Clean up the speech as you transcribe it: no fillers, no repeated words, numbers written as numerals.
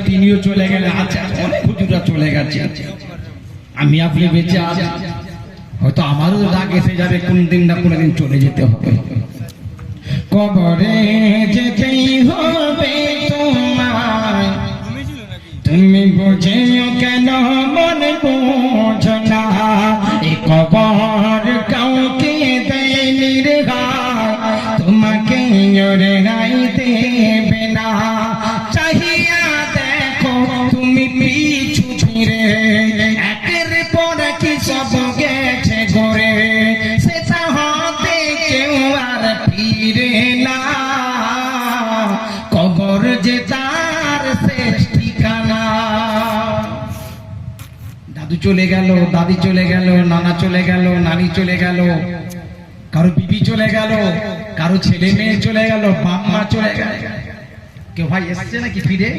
তিনিও চলে গেলে, আচ্ছা অনেক হুজুররা চলে গেছে, আমি আপনি বেঁচে আছি, হয়তো আমারও রাগ এসে যাবে, কোনদিন না কোনদিন চলে যেতে হবে। কবরে যেতেই হবে তোমায়, তুমি বুঝিও কেন মন বোঝো না, এ কবর কাউকে দেয়নি রে গায়, তোমাকে রে গাই দেবে না। চাহিয়া দেখো তুমি পিছু ফিরে, একের পর কি সব গেছে ঘরে, সেটা হতে কেউ আর ফিরে না। কবর যে তার শেষ ঠিকানা। দাদু চলে গেল, দাদি চলে গেল, নানা চলে গেল, নানি চলে গেল, কারো বিবি চলে গেল, কারো ছেলে মেয়ে চলে গেল, বাপ মা চলে গেল। কেউ ভাই এসছে নাকি ফিরে?